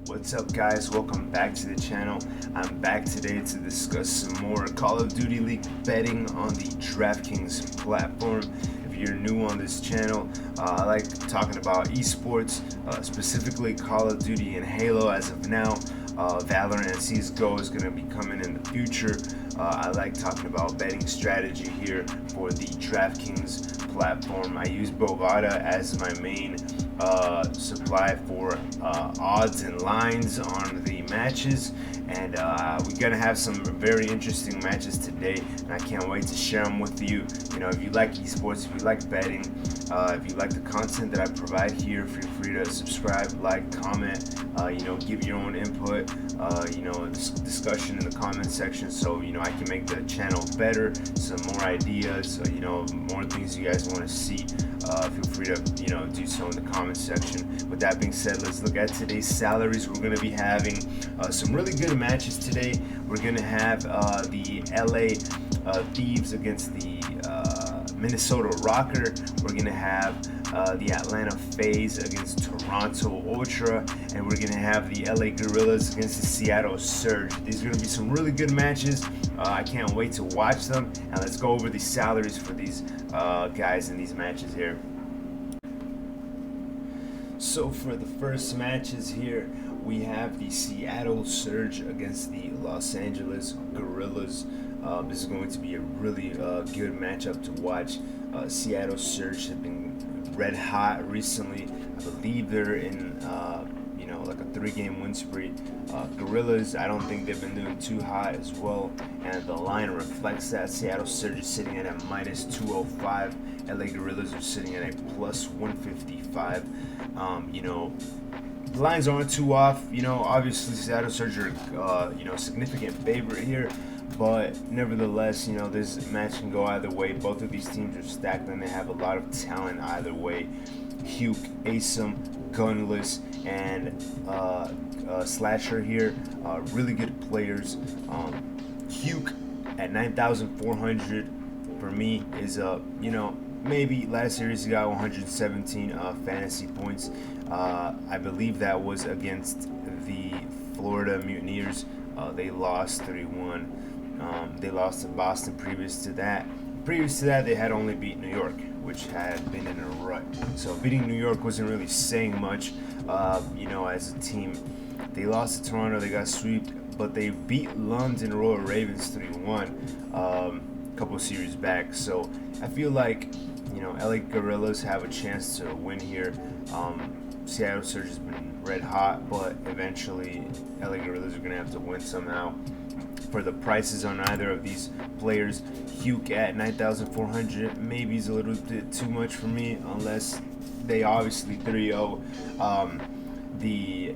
What's up, guys? Welcome back to the channel. I'm back today to discuss some more Call of Duty League betting on the Draftkings platform. If you're new on this channel, I like talking about esports, specifically Call of Duty and Halo as of now. Valorant and CSGO is going to be coming in the future. I like talking about betting strategy here for the Draftkings platform. I use Bovada as my main supply for odds and lines on the matches, and we're gonna have some very interesting matches today, and I can't wait to share them with you. You know, if you like esports, if you like betting, if you like the content that I provide here, feel free to subscribe, like, comment, you know, give your own input, you know, discussion in the comment section, so you know I can make the channel better, some more ideas, you know, more things you guys want to see. Feel free to, you know, do so in the comment section. With that being said, let's look at today's salaries. We're going to be having some really good matches today. We're going to have the LA Thieves against the Minnesota Rokkr. We're going to have the Atlanta Faze against Toronto Ultra, and we're going to have the LA Guerillas against the Seattle Surge. These are going to be some really good matches. I can't wait to watch them, and let's go over the salaries for these guys in these matches here. So for the first matches here, we have the Seattle Surge against the Los Angeles Guerillas. This is going to be a really good matchup to watch. Seattle Surge have been red hot recently. I believe they're in you know, like a 3-game win spree. Guerillas, I don't think they've been doing too hot as well, and the line reflects that. Seattle Surge is sitting at a -205. LA Guerillas are sitting at a +155. You know, the lines aren't too off. You know, obviously Seattle Surge are you know, significant favorite here, but nevertheless, you know, this match can go either way. Both of these teams are stacked, and they have a lot of talent either way. Huke, Asum, Gunless, and Slasher here, really good players. Huke at 9,400 for me is you know, maybe last series he got 117 fantasy points. I believe that was against the Florida Mutineers. They lost 3-1. They lost to Boston. Previous to that, they had only beat New York, which had been in a rut. So beating New York wasn't really saying much, you know, as a team. They lost to Toronto, they got swept, but they beat London Royal Ravens 3-1 a couple of series back. So I feel like, you know, LA Guerillas have a chance to win here. Seattle Surge has been red hot, but eventually LA Guerillas are going to have to win somehow. For the prices on either of these players, Huke at 9,400 maybe is a little bit too much for me, unless they obviously 3-0 the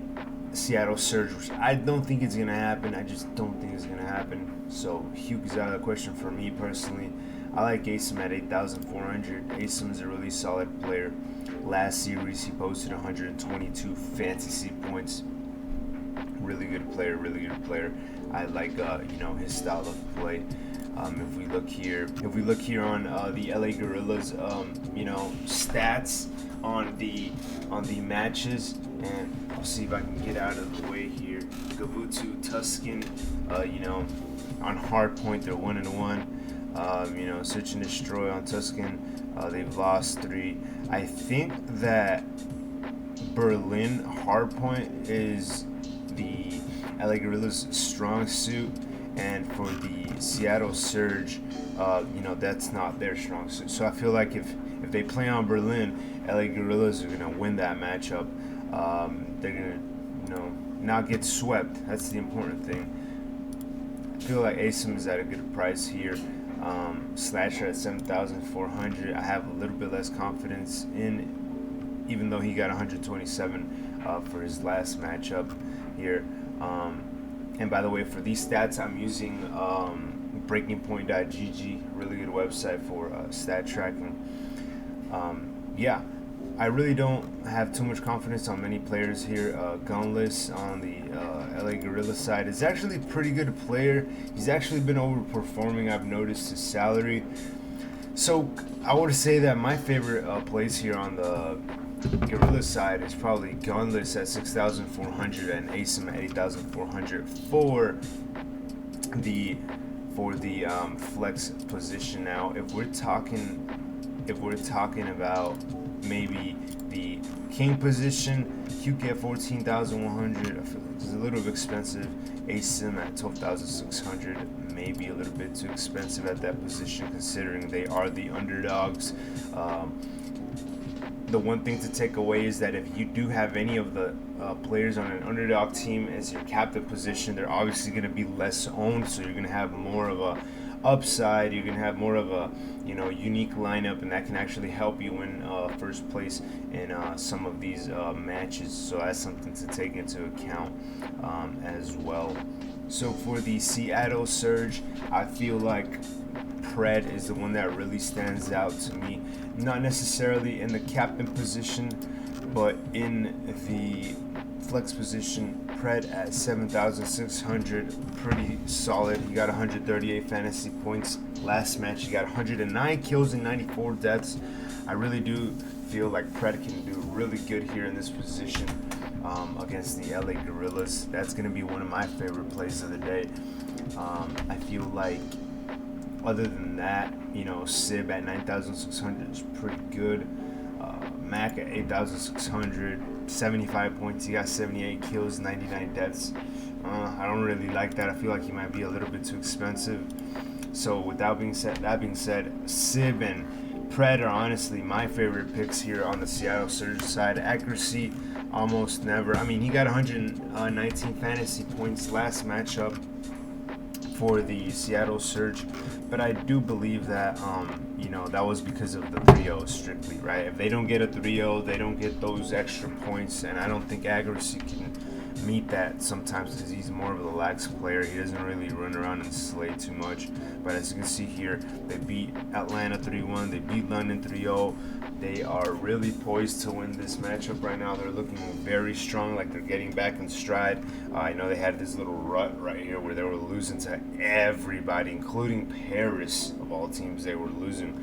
Seattle Surge, which I don't think it's going to happen. I just don't think it's going to happen. So Huke is out of the question for me personally. I like Asum at 8,400. Asum is a really solid player. Last series he posted 122 fantasy points. Really good player, really good player. I like you know, his style of play. If we look here on the LA Guerillas, you know, stats on the matches, and I'll see if I can get out of the way here. Gavutu, Tuscan, you know, on hardpoint they're 1-1. You know, search and destroy on Tuscan, they've lost 3. I think that Berlin hardpoint is the LA Guerillas' strong suit, and for the Seattle Surge, you know, that's not their strong suit. So I feel like if they play on Berlin, LA Guerillas are gonna win that matchup. They're gonna, you know, not get swept. That's the important thing. I feel like Asum is at a good price here. Slasher at 7,400. I have a little bit less confidence in, even though he got 127 for his last matchup here. And by the way, for these stats, I'm using breakingpoint.gg, really good website for stat tracking. Yeah, I really don't have too much confidence on many players here. Gunless on the LA Guerrilla side is actually a pretty good player. He's actually been overperforming. I've noticed his salary. So I would say that my favorite plays here on the Guerillas side is probably gunless at 6,400 and ASIM at 8,400 the for the flex position. Now, if we're talking about maybe the king position, QK at 14,100. I feel like it's a little expensive. ASIM at 12,600, maybe a little bit too expensive at that position considering they are the underdogs. The one thing to take away is that if you do have any of the players on an underdog team as your captain position, they're obviously going to be less owned, so you're going to have more of a upside. You're going to have more of a unique lineup, and that can actually help you win first place in some of these matches. So that's something to take into account as well. So for the Seattle Surge, I feel like Pred is the one that really stands out to me. Not necessarily in the captain position, but in the flex position. Pred at 7,600, pretty solid. He got 138 fantasy points last match. He got 109 kills and 94 deaths. I really do feel like Pred can do really good here in this position against the LA Guerillas. That's going to be one of my favorite plays of the day. I feel like other than that, Sib at 9,600 is pretty good. Mac at 8,600, 75 points. He got 78 kills, 99 deaths. I don't really like that. I feel like he might be a little bit too expensive. So with that being said, Sib and Pred are honestly my favorite picks here on the Seattle Surge side. Accuracy, almost never. I mean, he got 119 fantasy points last matchup for the Seattle Surge, but I do believe that that was because of the 3-0 strictly, right? If they don't get a 3-0, they don't get those extra points, and I don't think accuracy can meet that sometimes because he's more of a lax player. He doesn't really run around and slay too much. But as you can see here, they beat Atlanta 3-1, they beat London 3-0. They are really poised to win this matchup right now. They're looking very strong, like they're getting back in stride. I know they had this little rut right here where they were losing to everybody, including Paris of all teams. They were losing.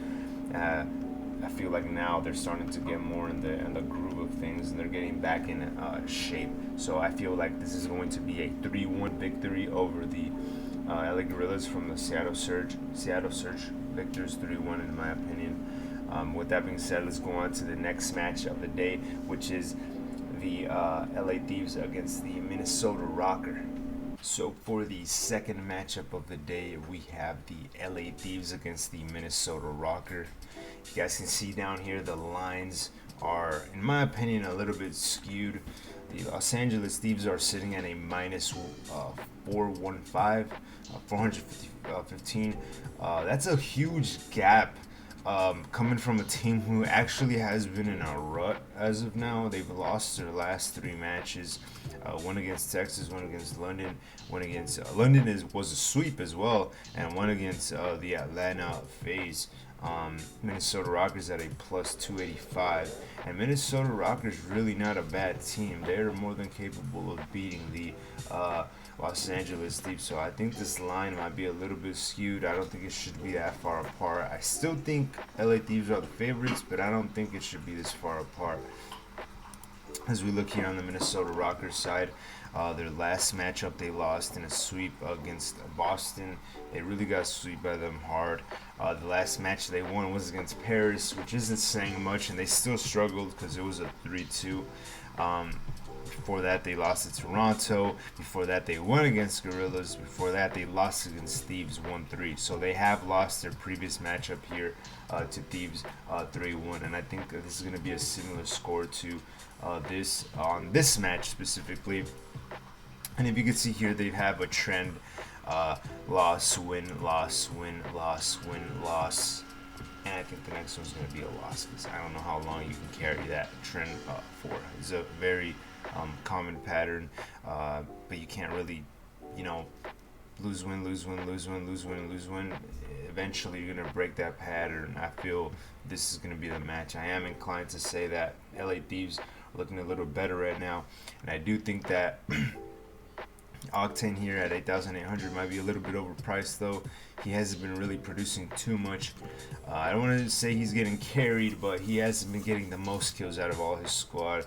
I feel like now they're starting to get more in the groove of things, and they're getting back in shape. So I feel like this is going to be a 3-1 victory over the LA Guerillas from the Seattle Surge. Seattle Surge victors 3-1 in my opinion. With that being said, let's go on to the next match of the day, which is the LA Thieves against the Minnesota Rokkr. So for the second matchup of the day, we have the LA Thieves against the Minnesota Rokkr. You guys can see down here the lines are, in my opinion, a little bit skewed. The Los Angeles Thieves are sitting at a minus 415, 415. That's a huge gap. Coming from a team who actually has been in a rut as of now. They've lost their last 3 matches. One against Texas, one against London, one against London was a sweep as well, and one against the Atlanta Faze. Minnesota Rokkr at a plus 285, and Minnesota Rokkr is really not a bad team. They're more than capable of beating the Los Angeles Thieves. So I think this line might be a little bit skewed. I don't think it should be that far apart. I still think LA Thieves are the favorites, but I don't think it should be this far apart. As we look here on the Minnesota Rokkr side, their last matchup they lost in a sweep against Boston. They really got swept by them hard. The last match they won was against Paris, which isn't saying much, and they still struggled because it was a 3-2. Before that, they lost to Toronto. Before that, they won against Guerillas. Before that, they lost against Thieves 1-3. So they have lost their previous matchup here to Thieves 3-1. And I think this is going to be a similar score to this match specifically. And if you can see here, they have a trend: loss, win, loss, win, loss, win, loss. And I think the next one's going to be a loss, because I don't know how long you can carry that trend for. It's a very common pattern, but you can't really, lose, win, lose, win, lose, win, lose, win, lose, win. Eventually, you're going to break that pattern. I feel this is going to be the match. I am inclined to say that LA Thieves are looking a little better right now, and I do think that Octane here at 8,800 might be a little bit overpriced though. He hasn't been really producing too much. I don't want to say he's getting carried, but he hasn't been getting the most kills out of all his squad.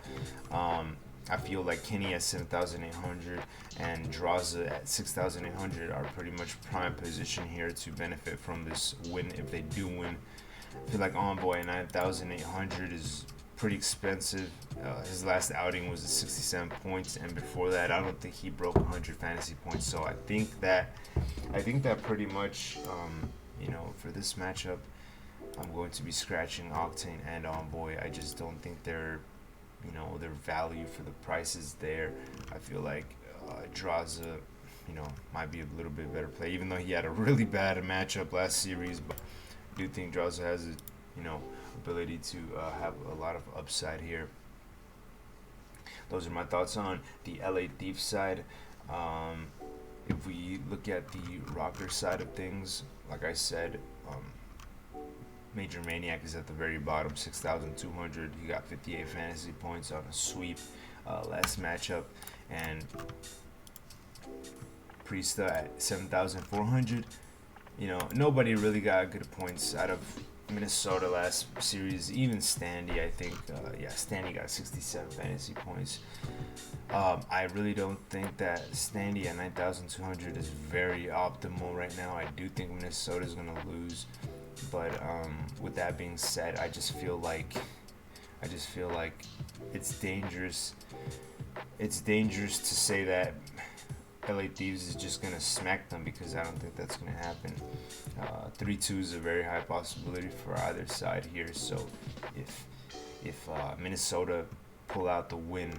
I feel like Kenny at 7,800 and Draza at 6,800 are pretty much prime position here to benefit from this win if they do win. I feel like Envoy at 9,800 is pretty expensive. His last outing was at 67 points, and before that, I don't think he broke 100 fantasy points. So I think that pretty much, for this matchup, I'm going to be scratching Octane and Envoy. I just don't think their value for the price is there. I feel like Draza, might be a little bit better play, even though he had a really bad matchup last series. But I do think Draza has a, ability to have a lot of upside here. Those are my thoughts on the LA Thieves side. If we look at the Rokkr side of things, like I said, Major Maniac is at the very bottom, 6,200. He got 58 fantasy points on a sweep last matchup, and Priesta at 7,400. Nobody really got good points out of Minnesota last series. Even Standy, I think, Standy got 67 fantasy points. I really don't think that Standy at 9,200 is very optimal right now. I do think Minnesota is going to lose, but with that being said, I just feel like it's dangerous. It's dangerous to say that LA Thieves is just going to smack them, because I don't think that's going to happen. 3-2 is a very high possibility for either side here. So if Minnesota pull out the win,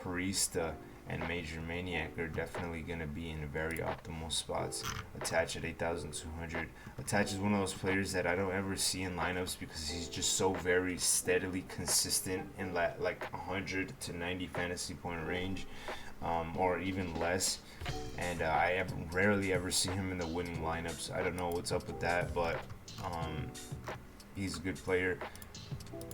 Priesta and Major Maniac are definitely going to be in very optimal spots. Attach at 8,200. Attach is one of those players that I don't ever see in lineups because he's just so very steadily consistent in that like 100 to 90 fantasy point range, or even less. And I rarely ever see him in the winning lineups. I don't know what's up with that, but he's a good player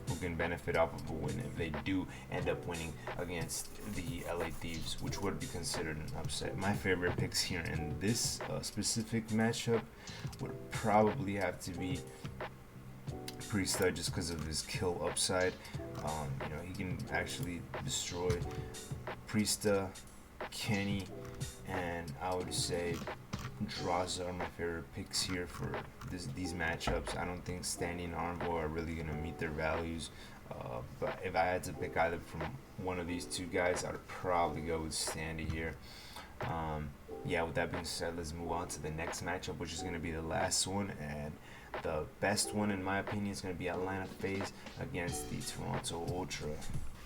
who can benefit off of a win if they do end up winning against the LA Thieves, which would be considered an upset. My favorite picks here in this specific matchup would probably have to be Priesta, just because of his kill upside. He can actually destroy Priesta, Kenny, and I would say Draza are my favorite picks here for these matchups. I don't think Standy and Armbo are really going to meet their values. But if I had to pick either from one of these two guys, I would probably go with Standy here. With that being said, let's move on to the next matchup, which is going to be the last one. And the best one, in my opinion, is going to be Atlanta Faze against the Toronto Ultra.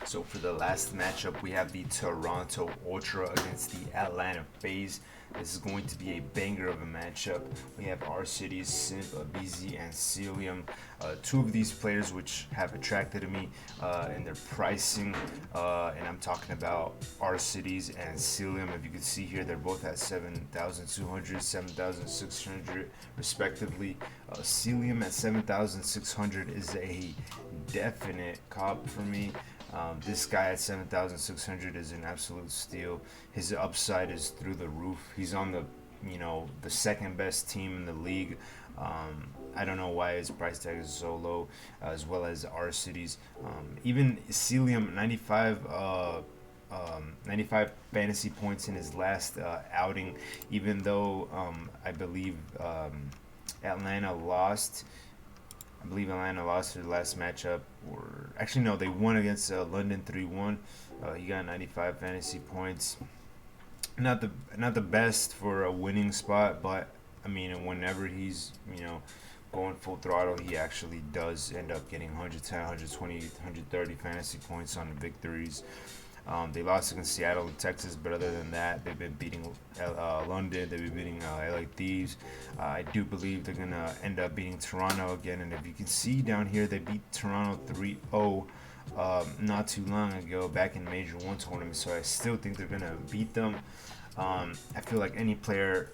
So for the last matchup, we have the Toronto Ultra against the Atlanta Faze. This is going to be a banger of a matchup. We have our cities, Simp, BZ, and Celium. Two of these players which have attracted me in their pricing, and I'm talking about our cities and Celium. If you can see here, they're both at 7,200, 7,600 respectively. Celium at 7,600 is a definite cop for me. This guy at 7,600 is an absolute steal. His upside is through the roof. He's on the second best team in the league. I don't know why his price tag is so low, as well as our cities. Even Celium, 95 fantasy points in his last outing, even though I believe Atlanta lost. I believe Atlanta lost their last matchup, or actually no, they won against London 3-1. He got 95 fantasy points. Not the best for a winning spot, but I mean, whenever he's going full throttle, he actually does end up getting 110, 120, 130 fantasy points on the victories. They lost against Seattle and Texas, but other than that, they've been beating London. They've been beating LA Thieves. I do believe they're going to end up beating Toronto again. And if you can see down here, they beat Toronto 3-0 not too long ago, back in Major 1 tournament. So I still think they're going to beat them. I feel like any player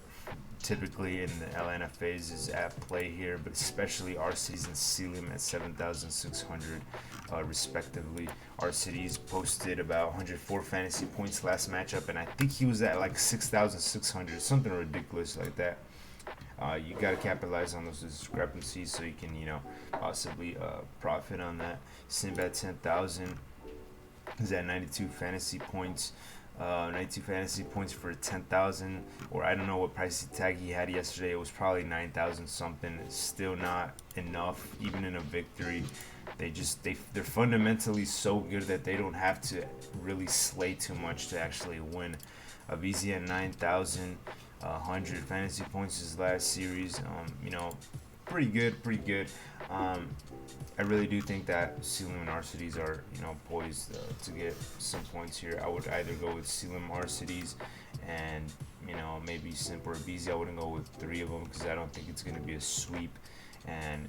typically in the Atlanta Faze is at play here, but especially R-Cities and Celium at 7,600 respectively. R-Cities posted about 104 fantasy points last matchup, and I think he was at like 6,600, something ridiculous like that. You got to capitalize on those discrepancies so you can, possibly profit on that. Simba at 10,000 is at 92 fantasy points. 92 fantasy points for 10,000, or I don't know what price tag he had yesterday. It was probably 9,000 something. It's still not enough, even in a victory. They're fundamentally so good that they don't have to really slay too much to actually win. Avizi at 9,000. 100 fantasy points his last series. Pretty good. I really do think that Sealim and R-Cities are, poised to get some points here. I would either go with Sealim, R-Cities, and, maybe Simp or Beezy. I wouldn't go with three of them because I don't think it's going to be a sweep. And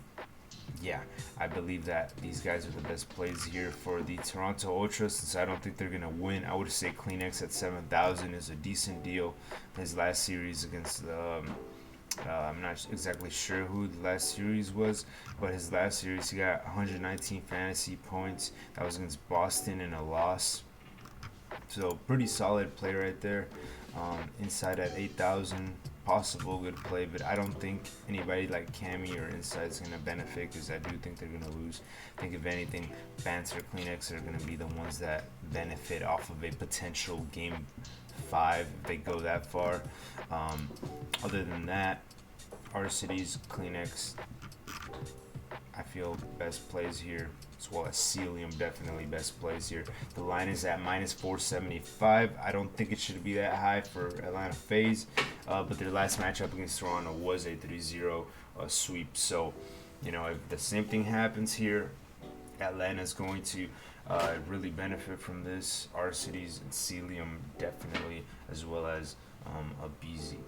yeah, I believe that these guys are the best plays here for the Toronto Ultra. Since I don't think they're going to win, I would say Kleenex at 7,000 is a decent deal. His last series against I'm not exactly sure who the last series was, but his last series he got 119 fantasy points. That was against Boston in a loss. So pretty solid play right there. Inside at 8,000, possible good play, but I don't think anybody like Cammy or Inside is going to benefit because I do think they're going to lose. I think if anything, Bants or Kleenex are going to be the ones that benefit off of a potential game 5 if they go that far. Other than that, R-Cities, Kleenex, I feel best plays here, as well as Celium, definitely best plays here. The line is at minus 475. I don't think it should be that high for Atlanta Faze, but their last matchup against Toronto was a 3-0 sweep. So, if the same thing happens here, Atlanta's going to really benefit from this. R-Cities and Celium definitely, as well as Abizi.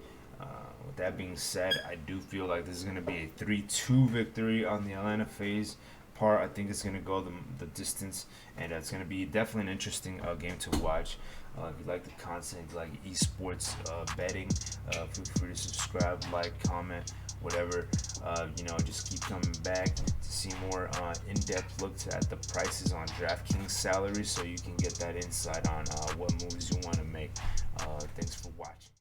With that being said, I do feel like this is going to be a 3-2 victory on the Atlanta Faze part. I think it's going to go the distance, and it's going to be definitely an interesting game to watch. If you like the content, if you like esports betting, feel free to subscribe, like, comment, whatever. Just keep coming back to see more in-depth looks at the prices on Draftkings salaries so you can get that insight on what moves you want to make. Thanks for watching.